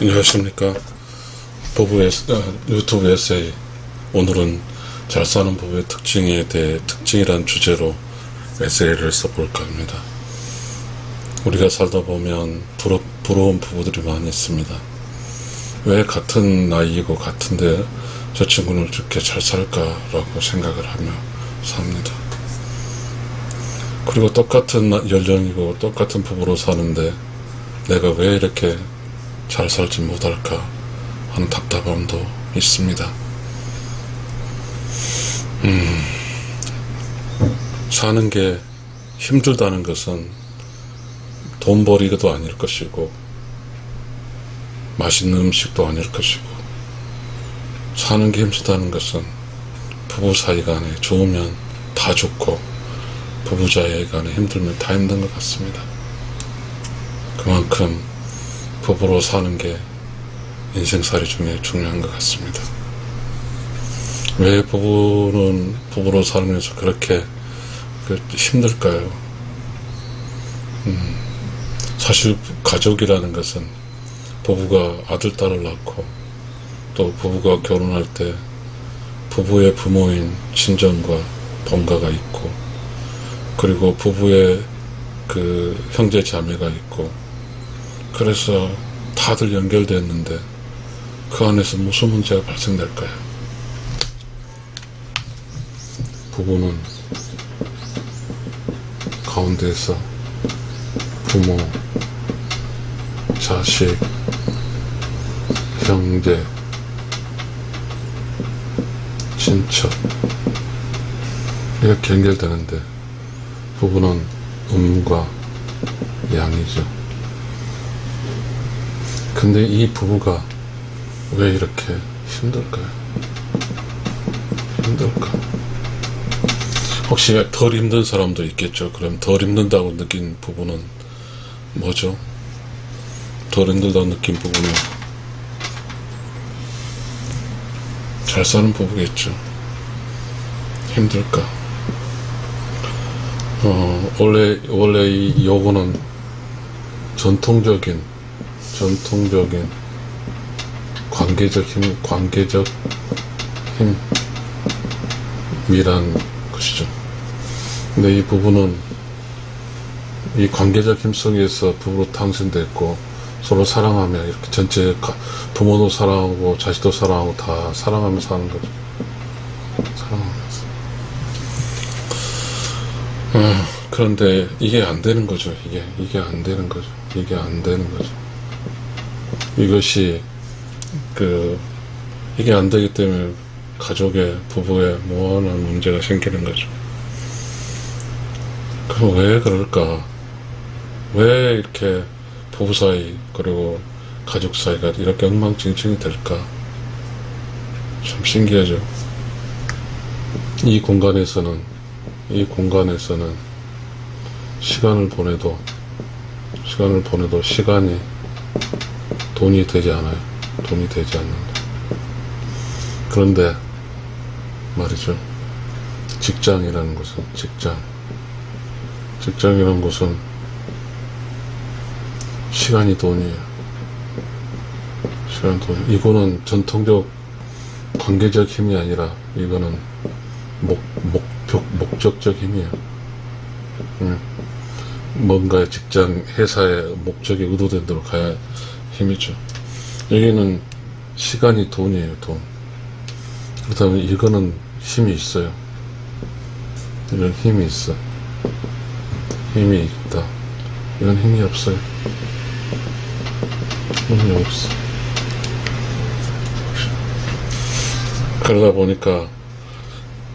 안녕하십니까. 유튜브 에세이. 오늘은 잘 사는 부부의 특징에 대해 특징이란 주제로 에세이를 써볼까 합니다. 우리가 살다 보면 부러운 부부들이 많이 있습니다. 왜 같은 나이이고 같은데 저 친구는 이렇게 잘 살까라고 생각을 하며 삽니다. 그리고 똑같은 연령이고 똑같은 부부로 사는데 내가 왜 이렇게 잘 살지 못할까 하는 답답함도 있습니다. 사는 게 힘들다는 것은 돈벌이도 아닐 것이고 맛있는 음식도 아닐 것이고, 사는 게 힘들다는 것은 부부 사이 간에 좋으면 다 좋고 부부 사이 간에 힘들면 다 힘든 것 같습니다. 그만큼 부부로 사는 게 인생살이 중에 중요한 것 같습니다. 왜 부부는 부부로 살면서 그렇게 힘들까요? 사실 가족이라는 것은 부부가 아들, 딸을 낳고 또 부부가 결혼할 때 부부의 부모인 친정과 본가가 있고, 그리고 부부의 그 형제 자매가 있고, 그래서 다들 연결됐는데 그 안에서 무슨 문제가 발생될까요? 부부는 가운데에서 부모, 자식, 형제, 친척 이렇게 연결되는데 부부는 음과 양이죠. 근데 이 부부가 왜 이렇게 힘들까요? 혹시 덜 힘든 사람도 있겠죠. 그럼 덜 힘든다고 느낀 부부는 뭐죠? 덜 힘들다고 느낀 부부는 잘 사는 부부겠죠. 힘들까? 원래 이 요거는 전통적인 관계적 힘이란 것이죠. 근데 이 부부는 이 관계적 힘 속에서 부부로 탄생됐고, 서로 사랑하며 이렇게 전체 부모도 사랑하고 자식도 사랑하고 다 사랑하면서 사는 거죠. 사랑하면서. 그런데 이게 안 되는 거죠. 이게 안 되는 거죠. 이것이 이게 안 되기 때문에 가족의, 부부에 무한한 문제가 생기는 거죠. 그럼 왜 그럴까? 왜 이렇게 부부 사이 그리고 가족 사이가 이렇게 엉망진창이 될까? 참 신기하죠. 이 공간에서는 시간을 보내도 시간이 돈이 되지 않아요. 돈이 되지 않는다. 그런데 말이죠. 직장이라는 곳은 시간이 돈이에요. 이거는 전통적 관계적 힘이 아니라 이거는 목적적 힘이에요. 뭔가의 직장, 회사의 목적이 의도된 대로 가야 힘이죠. 여기는 시간이 돈이에요. 돈. 그렇다면 이거는 힘이 있어요. 이건 힘이 있어. 힘이 있다. 이건 힘이 없어요. 힘이 없어. 그러다 보니까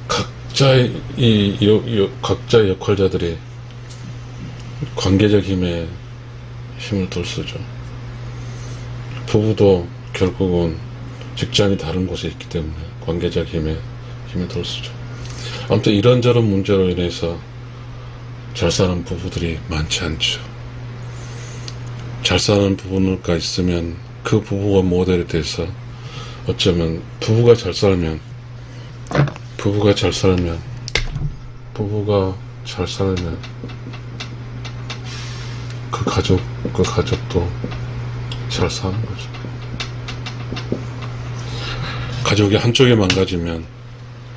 각자의 역할자들이 관계적 힘에 힘을 덜 쓰죠. 부부도 결국은 직장이 다른 곳에 있기 때문에 관계적 힘에 힘을 덜 쓰죠. 아무튼 이런저런 문제로 인해서 잘 사는 부부들이 많지 않죠. 잘 사는 부부가 있으면 그 부부가 모델이 돼서 어쩌면 부부가 잘 살면 그 가족도 잘 사는 거죠. 가족이 한쪽이 망가지면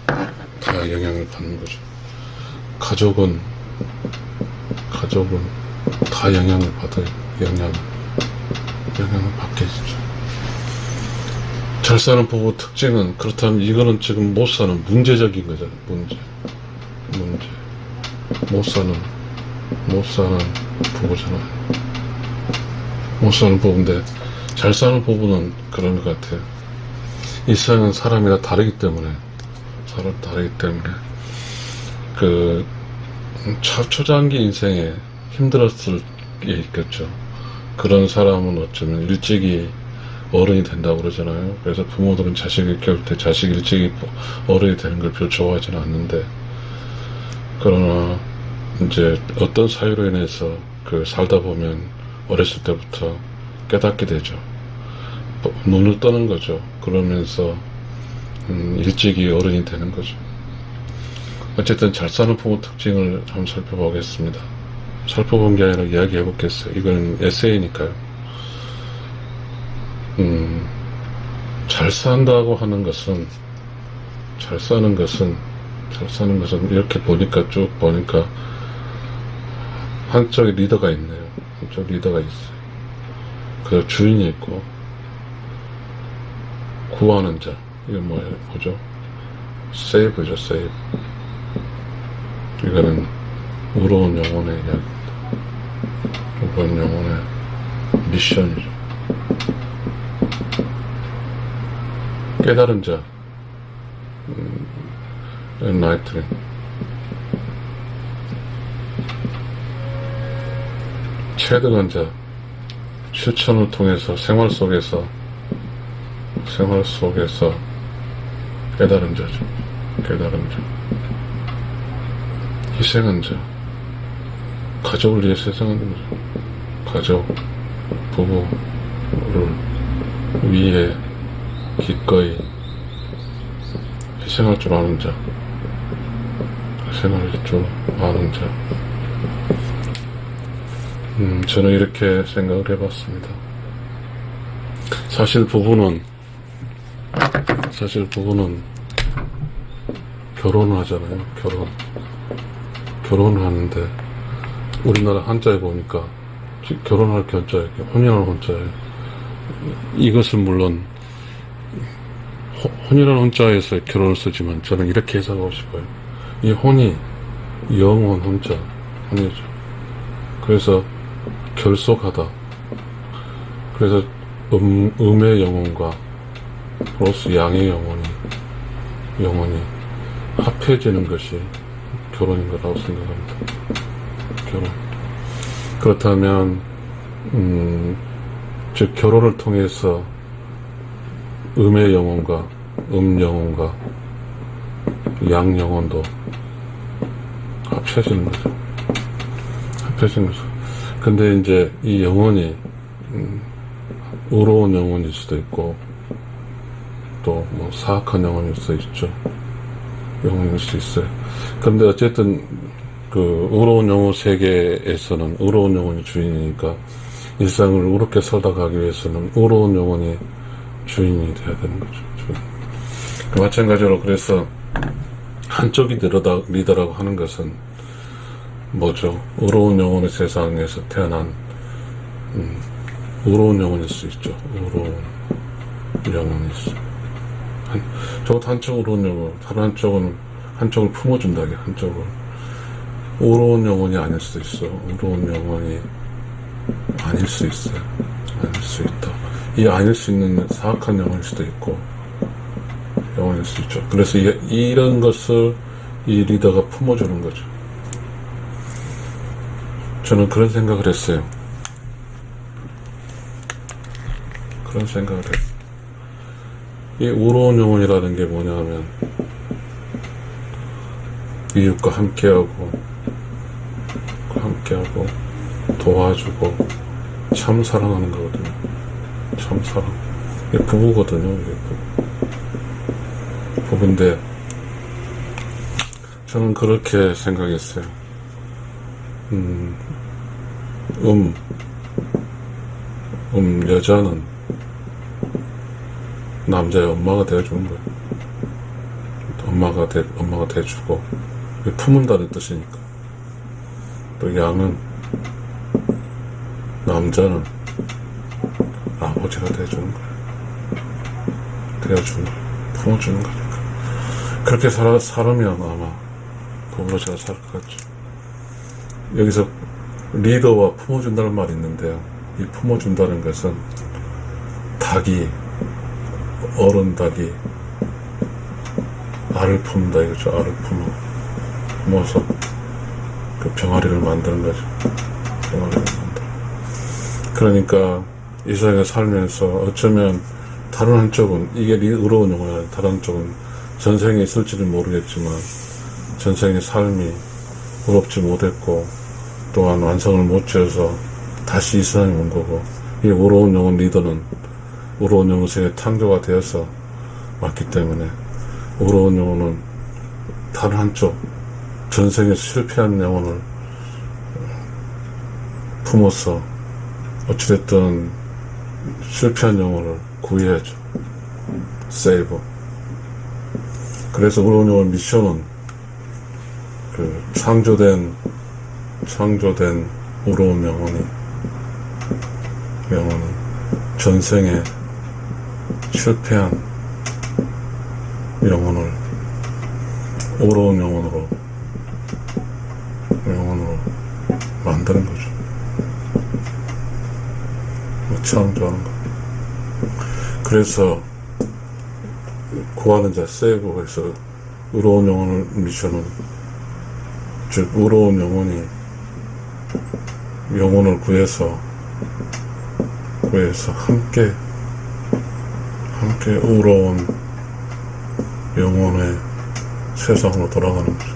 다 영향을 받는 거죠. 가족은 다 영향을 받게 되죠. 잘 사는 부부 특징은, 그렇다면 이거는 지금 못 사는 문제적인 거잖아요. 문제. 못 사는 부부잖아요. 못 사는 부부인데, 잘 사는 부부는 그런 것 같아요. 이 세상은 사람이 다 다르기 때문에, 초장기 인생에 힘들었을 게 있겠죠. 그런 사람은 어쩌면 일찍이 어른이 된다고 그러잖아요. 그래서 부모들은 자식을 키울 때 자식이 일찍이 어른이 되는 걸 별로 좋아하지는 않는데, 그러나 이제 어떤 사유로 인해서 살다 보면 어렸을 때부터 깨닫게 되죠. 눈을 떠는 거죠. 그러면서 일찍이 어른이 되는 거죠. 어쨌든 잘 사는 부모 특징을 한번 살펴보겠습니다. 살펴본 게 아니라 이야기해 보겠어요. 이건 에세이니까요. 잘 산다고 하는 것은, 이렇게 쭉 보니까 한쪽에 리더가 있네요. 한쪽 리더가 있어요. 그 주인이 있고, 구하는 자. 이거 뭐죠? 세이브죠, 세이브. 이거는 의로운 영혼의 이야기입니다. 의로운 영혼의 미션이죠. 깨달은 자, 엔라이트닝. 체득한 자, 실천을 통해서 생활 속에서 깨달은 자죠. 깨달은 자. 희생한 자, 가족을 위해서 희생한 거죠. 가족, 부부를 위해 기꺼이 희생할 줄 아는 자, 저는 이렇게 생각을 해봤습니다. 사실 부부는 결혼을 하잖아요. 결혼을 하는데, 우리나라 한자에 보니까 결혼할 게 한자예요. 혼인할 혼자예요. 이것은 물론 혼이라는 혼자에서 결혼을 쓰지만, 저는 이렇게 해석하고 싶어요. 이 혼이 영혼 혼자, 혼이죠. 그래서 결속하다. 그래서 음의 영혼과 플러스 양의 영혼이 합해지는 것이 결혼인 거라고 생각합니다. 결혼. 그렇다면 즉 결혼을 통해서 음의 영혼과 영혼과 양 영혼도 합쳐지는 거죠. 근데 이제 이 영혼이 의로운 영혼일 수도 있고, 또 뭐 사악한 영혼일 수도 있죠. 영혼일 수 있어요. 그런데 어쨌든 의로운 영혼 세계에서는 의로운 영혼이 주인이니까, 일상을 의롭게 살다 가기 위해서는 의로운 영혼이 주인이 돼야 되는 거죠. 마찬가지로, 그래서 한쪽이 리더라고 하는 것은 뭐죠? 의로운 영혼의 세상에서 태어난 의로운 영혼일 수 있죠. 의로운 영혼일 수. 저것도 한쪽 의로운 영혼, 다른 한쪽을 품어준다. 한쪽을. 의로운 영혼이 아닐 수도 있어. 의로운 영혼이 아닐 수 있어요. 아닐 수 있다. 이 아닐 수 있는 사악한 영혼일 수도 있고, 영혼일 수 있죠. 그래서 이런 것을 이 리더가 품어주는 거죠. 저는 그런 생각을 했어요. 이 의로운 영혼이라는 게 뭐냐 하면, 이웃과 함께하고 도와주고 참 사랑하는 거거든요. 참 사랑. 이게 부부거든요. 이게 부부인데, 저는 그렇게 생각했어요. 여자는 남자의 엄마가 되어주는 거예요. 엄마가 돼주고, 품은다는 뜻이니까. 또 양은, 남자는 아버지가 돼주는 거예요. 되어주는 거예요. 품어주는 거니까. 그렇게 살으면 아마 부부로 잘 살 것 같죠. 여기서 리더와 품어준다는 말이 있는데요. 이 품어준다는 것은 닭이, 어른 닭이 알을 품는다 이거죠. 알을 품어서 그 병아리를 만드는 거죠. 병아리를 만들어. 그러니까 이삭이 살면서 어쩌면 다른 한쪽은, 이게 의로운 용어야. 다른 한쪽은 전생에 있을지는 모르겠지만 전생의 삶이 의롭지 못했고 또한 완성을 못 지어서 다시 이 세상에 온 거고, 이 의로운 영혼 리더는 의로운 영혼의 창조가 되어서 왔기 때문에 의로운 영혼은 다른 한쪽 전생에서 실패한 영혼을 품어서 어찌됐든 실패한 영혼을 구해야죠. 세이브. 그래서 의로운 영혼 미션은 그 창조된 의로운 영혼이 전생에 실패한 영혼을 의로운 영혼으로 만드는 거죠. 창조하는 거. 그래서 구하는 자, 세이브에서 의로운 영혼을 미션은, 즉 의로운 영혼을 구해서 함께 의로운 영혼의 세상으로 돌아가는 거죠.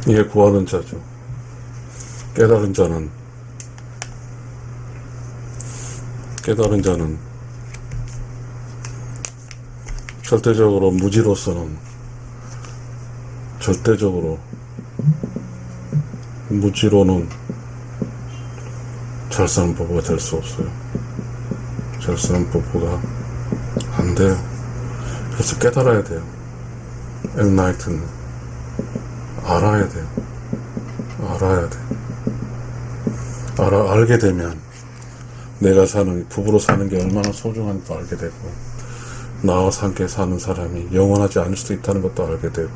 이게 구하는 자죠. 깨달은 자는 무지로는 잘 사는 부부가 될 수 없어요. 잘 사는 부부가 안 돼요. 그래서 깨달아야 돼요. 엔라이튼. 알아야 돼요. 알게 되면 내가 부부로 사는 게 얼마나 소중한지 알게 되고, 나와 함께 사는 사람이 영원하지 않을 수도 있다는 것도 알게 되고,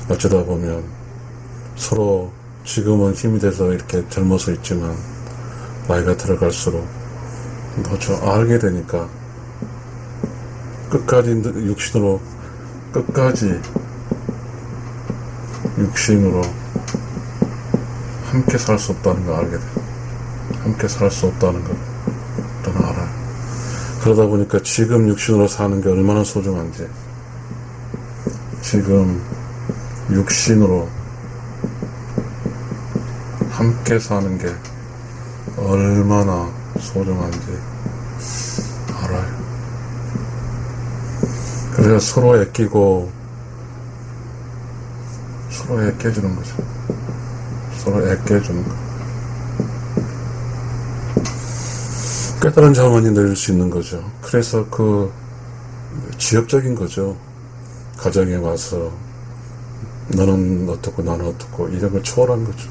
어쩌다 보면 서로 지금은 힘이 돼서 이렇게 젊어서 있지만 나이가 들어갈수록 더 알게 되니까 끝까지 육신으로 함께 살 수 없다는 걸 알게 돼요. 함께 살 수 없다는 걸 저는 알아요. 그러다 보니까 지금 육신으로 사는 게 얼마나 소중한지, 지금 육신으로 함께 사는 게 얼마나 소중한지 알아요. 그래서 서로 애껴주는 거죠. 서로 애껴주는 거. 깨달은 자만이 늘 수 있는 거죠. 그래서 지역적인 거죠. 가정에 와서 너는 어떻고 나는 어떻고 이런 걸 초월한 거죠.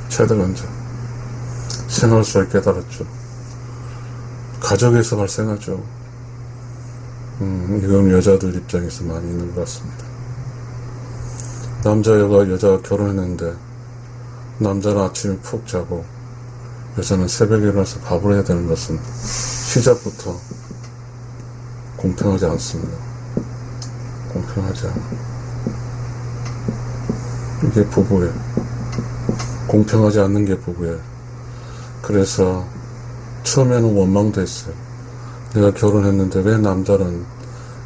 깨달은 자. 생활 속에 깨달았죠. 가정에서 발생하죠. 이건 여자들 입장에서 많이 있는 것 같습니다. 여자가 결혼했는데 남자는 아침에 푹 자고 여자는 새벽에 일어나서 밥을 해야 되는 것은 시작부터 공평하지 않습니다. 공평하지 않아. 이게 부부예요. 공평하지 않는 게 부부예요. 그래서 처음에는 원망도 했어요. 내가 결혼했는데 왜 남자는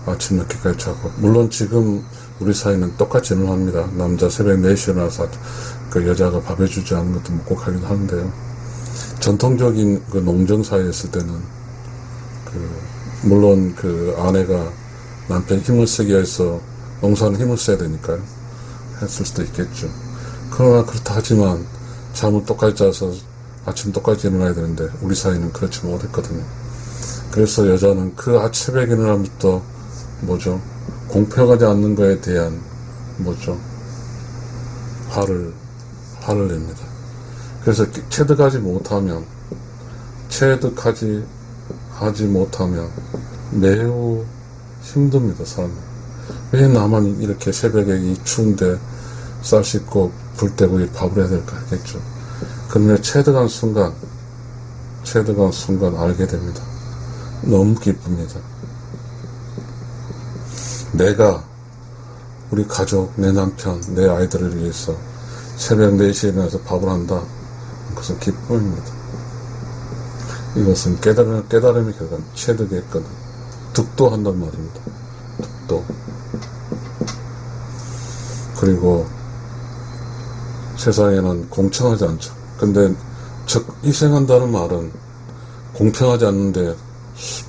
아침 늦게까지 자고. 물론 지금 우리 사이는 똑같이는 합니다. 남자 새벽 4시에 일어나서 그 여자가 밥 해주지 않는 것도 묵곡하기도 하는데요. 전통적인 그 농정 사회에 있을 때는 물론 아내가 남편 힘을 쓰기 위해서 농사는 힘을 써야 되니까요. 했을 수도 있겠죠. 그러나 그렇다 하지만 잠을 똑같이 자서 아침 똑같이 일어나야 되는데 우리 사이는 그렇지 못했거든요. 그래서 여자는 그 새벽에 일어나부터 뭐죠? 공평하지 않는 거에 대한 뭐죠? 화를 냅니다. 그래서 체득하지 못하면 매우 힘듭니다, 삶이. 왜 나만 이렇게 새벽에 이 추운데 쌀 씻고 불 떼고 밥을 해야 될까 했겠죠. 그러면 체득한 순간 알게 됩니다. 너무 기쁩니다. 내가 우리 가족, 내 남편, 내 아이들을 위해서 새벽 4시에 일어나서 밥을 한다. 그것은 기쁨입니다. 이것은 깨달음의 결과는 체득의 거든. 득도한단 말입니다. 득도. 그리고 세상에는 공평하지 않죠. 근데 희생한다는 말은 공평하지 않는데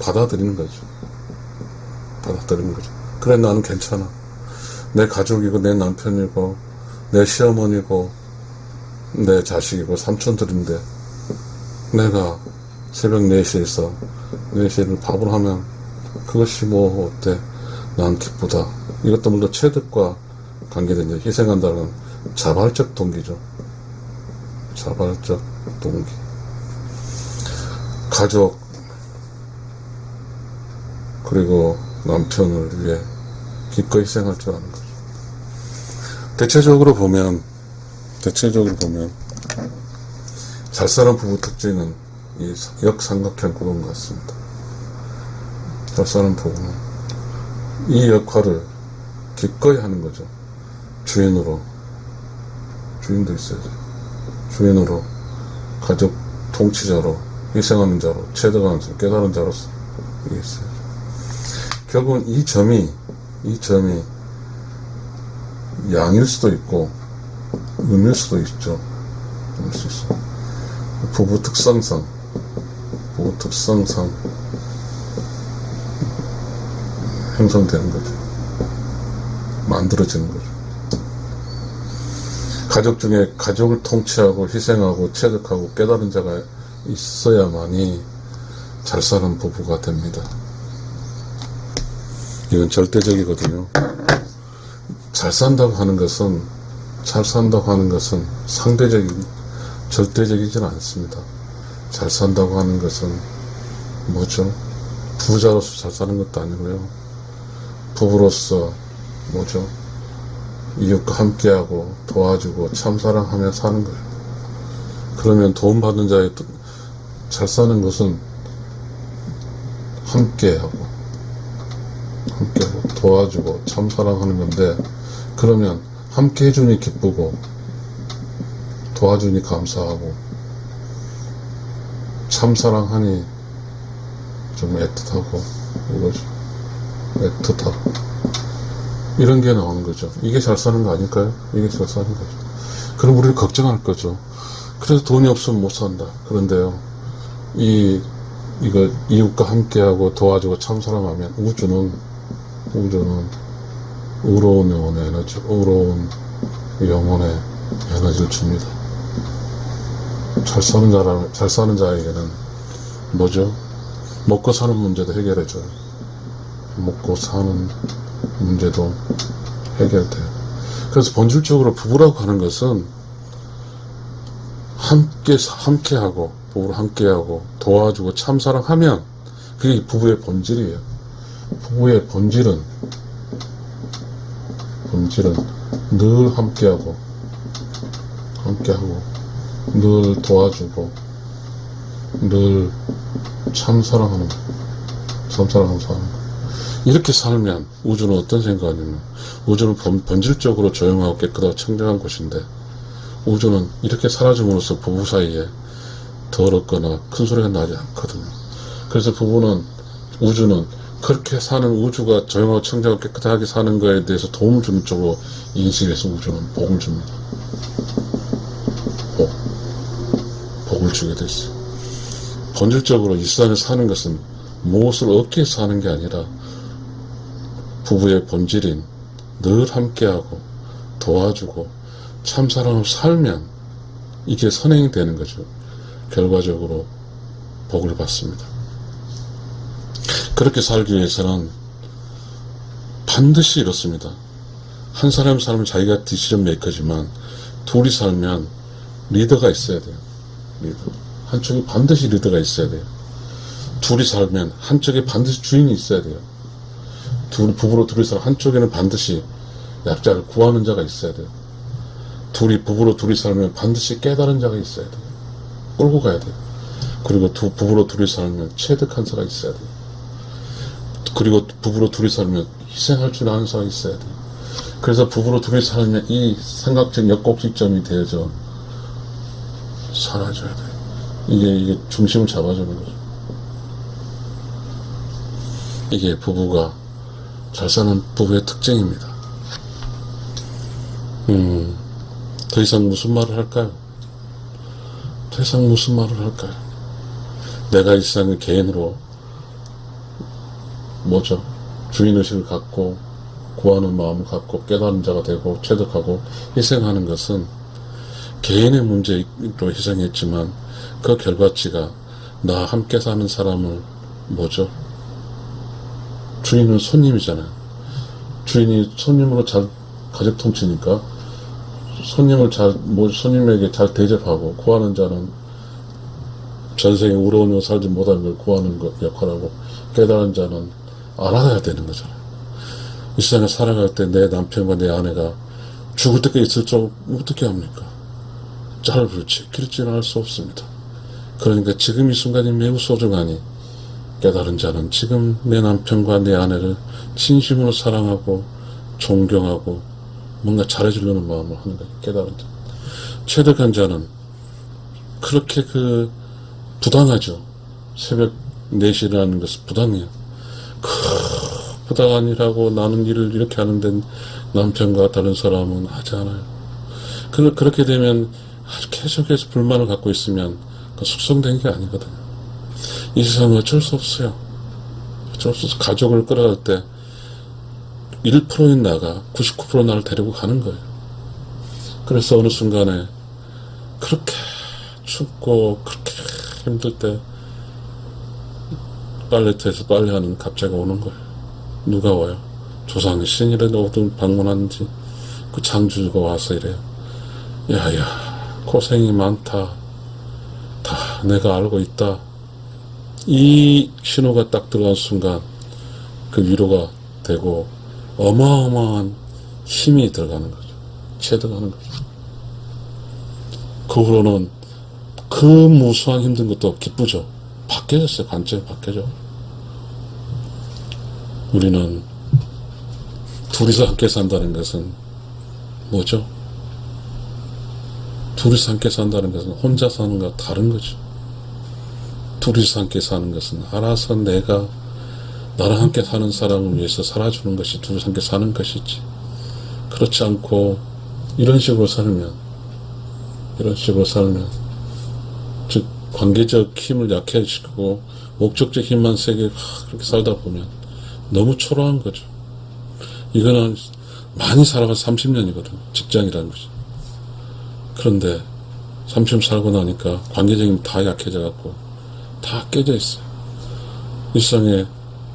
받아들이는 거죠. 그래, 나는 괜찮아. 내 가족이고 내 남편이고 내 시어머니고 내 자식이고 삼촌들인데 내가 새벽 4시에 밥을 하면 그것이 뭐 어때? 난 기쁘다. 이것도 물론 체득과 관계된 희생한다는 자발적 동기죠. 자발적 동기. 가족 그리고 남편을 위해 기꺼이 희생할 줄 아는 거죠. 대체적으로 보면 잘 사는 부부 특징은 이 역삼각형 구조인 것 같습니다. 잘 사는 부부는 이 역할을 기꺼이 하는 거죠. 주인도 있어야죠. 주인으로, 가족 통치자로, 희생하는 자로, 체득하는 자, 깨달은 자로서 이게 있어요. 결국은 이 점이 양일 수도 있고 음일 수도 있죠. 부부 특성상 형성되는 거죠. 만들어지는 거죠. 가족 중에 가족을 통치하고 희생하고 체득하고 깨달은 자가 있어야만이 잘 사는 부부가 됩니다. 이건 절대적이거든요. 잘 산다고 하는 것은 절대적이진 않습니다. 잘 산다고 하는 것은 뭐죠? 부자로서 잘 사는 것도 아니고요. 부부로서 뭐죠? 이웃과 함께하고 도와주고 참사랑하며 사는 거예요. 그러면 도움받는 자의 잘 사는 것은 함께하고 도와주고 참사랑하는 건데, 그러면 함께 해주니 기쁘고 도와주니 감사하고 참사랑하니 좀 애틋하고 이거죠. 애틋하고 이런 게 나오는 거죠. 이게 잘 사는 거 아닐까요? 이게 잘 사는 거죠. 그럼 우리를 걱정할 거죠. 그래서 돈이 없으면 못 산다. 그런데요, 이거 이웃과 함께하고 도와주고 참사랑하면 우주는 의로운 영혼의 에너지를 줍니다. 잘 사는 자에게는 뭐죠? 먹고 사는 문제도 해결해줘요. 먹고 사는 문제도 해결돼요. 그래서 본질적으로 부부라고 하는 것은 함께하고, 부부를 함께하고 도와주고 참사랑하면 그게 부부의 본질이에요. 부부의 본질은 늘 함께하고 늘 도와주고 늘 참사랑하는 사는 거. 이렇게 살면 우주는 어떤 생각이냐면, 우주는 본질적으로 조용하고 깨끗하고 청정한 곳인데, 우주는 이렇게 사라짐으로써 부부 사이에 더럽거나 큰 소리가 나지 않거든요. 그래서 우주는 그렇게 사는, 우주가 조용하고 청정하고 깨끗하게 사는 거에 대해서 도움을 주는 쪽으로 인식해서 우주는 복을 줍니다. 복을 주게 됐어요. 본질적으로 이 세상에 사는 것은 무엇을 얻기 위해서 사는 게 아니라 부부의 본질인 늘 함께하고 도와주고 참사랑으로 살면 이게 선행이 되는 거죠. 결과적으로 복을 받습니다. 그렇게 살기 위해서는 반드시 이렇습니다. 한 사람 살면 자기가 디시전 메이커지만 둘이 살면 리더가 있어야 돼요. 리더. 한쪽에 반드시 리더가 있어야 돼요. 둘이 살면 한쪽에 반드시 주인이 있어야 돼요. 부부로 둘이 살면 한쪽에는 반드시 약자를 구하는 자가 있어야 돼요. 부부로 둘이 살면 반드시 깨달은 자가 있어야 돼요. 끌고 가야 돼요. 그리고 부부로 둘이 살면 체득한 자가 있어야 돼요. 그리고 부부로 둘이 살면 희생할 줄 아는 자가 있어야 돼요. 그래서 부부로 둘이 살면 이 삼각적 역곡직점이 되어져 사라져야 돼요. 이게 중심을 잡아주는 거죠. 이게 부부가 잘 사는 부부의 특징입니다. 더 이상 무슨 말을 할까요? 더 이상 무슨 말을 할까요? 내가 이 세상의 개인으로 주인의식을 갖고 구하는 마음을 갖고 깨달은 자가 되고 체득하고 희생하는 것은 개인의 문제로 희생했지만 그 결과치가 나 함께 사는 사람을 주인은 손님이잖아요. 주인이 손님으로 잘 가족 통치니까 손님에게 잘 대접하고 구하는 자는 전생에 우러우며 살지 못한 걸 구하는 것 역할하고 깨달은 자는 알아야 되는 거잖아요. 이 세상에 살아갈 때 내 남편과 내 아내가 죽을 때까지 있을 줄 어떻게 합니까? 짧을지 길지는 알 수 없습니다. 그러니까 지금 이 순간이 매우 소중하니 깨달은 자는 지금 내 남편과 내 아내를 진심으로 사랑하고 존경하고 뭔가 잘해주려는 마음을 하는 거예요. 깨달은 자. 체득한 자는 그렇게 부당하죠. 새벽 4시에 일어나는 것은 부당해요. 부당한이라고 나는 일을 이렇게 하는데 남편과 다른 사람은 하지 않아요. 그렇게 되면 계속해서 불만을 갖고 있으면 숙성된 게 아니거든요. 이 세상은 어쩔 수 없어요. 어쩔 수 없어. 가족을 끌어갈 때 1%인 나가 99% 나를 데리고 가는 거예요. 그래서 어느 순간에 그렇게 춥고 그렇게 힘들 때 빨래터에서 빨래하는 갑자기 오는 거예요. 누가 와요? 조상의 신이라도 어떤 방문하는지 그 장주가 와서 이래요. 야야 고생이 많다. 다 내가 알고 있다. 이 신호가 딱 들어간 순간 그 위로가 되고 어마어마한 힘이 들어가는 거죠. 체득하는 거죠. 그 후로는 그 무수한 힘든 것도 기쁘죠. 바뀌어졌어요. 관점이 바뀌어져. 우리는 둘이서 함께 산다는 것은 둘이서 함께 산다는 것은 혼자 사는 것과 다른 거죠. 둘이서 함께 사는 것은 알아서 내가 나랑 함께 사는 사람을 위해서 살아주는 것이 둘이서 함께 사는 것이지. 그렇지 않고 이런 식으로 살면 즉 관계적 힘을 약해지고 목적적 힘만 세게 그렇게 살다 보면 너무 초라한 거죠. 이거는 많이 살아가 30년이거든요. 직장이라는 거죠. 그런데 30년 살고 나니까 관계적 힘이 다 약해져 갖고 다 깨져 있어요. 일상에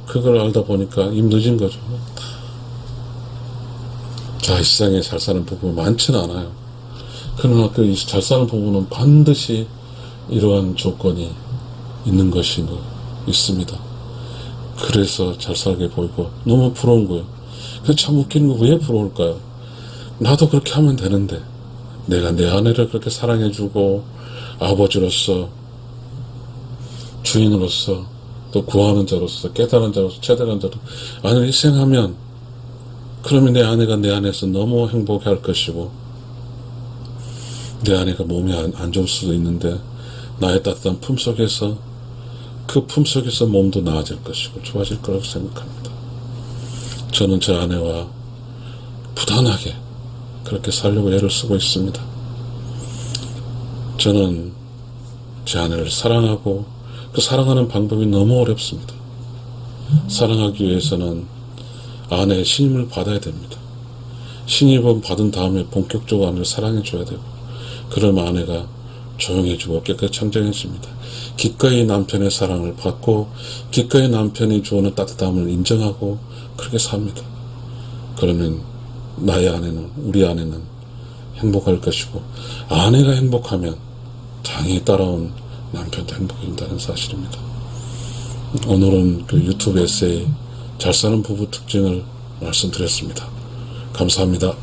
그걸 알다 보니까 이미 늦은 거죠. 자, 이 세상에 잘 사는 부부는 많지는 않아요. 그러나 그 잘 사는 부부는 반드시 이러한 조건이 있는 것이 있습니다. 그래서 잘 살게 보이고 너무 부러운 거예요. 그래서 참 웃기는 거 왜 부러울까요? 나도 그렇게 하면 되는데 내가 내 아내를 그렇게 사랑해주고 아버지로서 주인으로서 또 구하는 자로서 깨달은 자로서 체득한 자로 아내를 희생하면 그러면 내 아내가 내 안에서 너무 행복해할 것이고 내 아내가 몸이 안 좋을 수도 있는데 나의 따뜻한 품속에서 그 품속에서 몸도 나아질 것이고 좋아질 거라고 생각합니다. 저는 제 아내와 부단하게 그렇게 살려고 애를 쓰고 있습니다. 저는 제 아내를 사랑하고 그 사랑하는 방법이 너무 어렵습니다. 사랑하기 위해서는 아내의 신임을 받아야 됩니다. 신임을 받은 다음에 본격적으로 아내를 사랑해 줘야 되고 그러면 아내가 조용해지고 깨끗이 청정해집니다. 기꺼이 남편의 사랑을 받고 기꺼이 남편이 주는 따뜻함을 인정하고 그렇게 삽니다. 그러면 나의 아내는, 우리 아내는 행복할 것이고, 아내가 행복하면 당연히 따라온 남편도 행복해진다는 사실입니다. 오늘은 그 유튜브 에세이 잘 사는 부부 특징을 말씀드렸습니다. 감사합니다.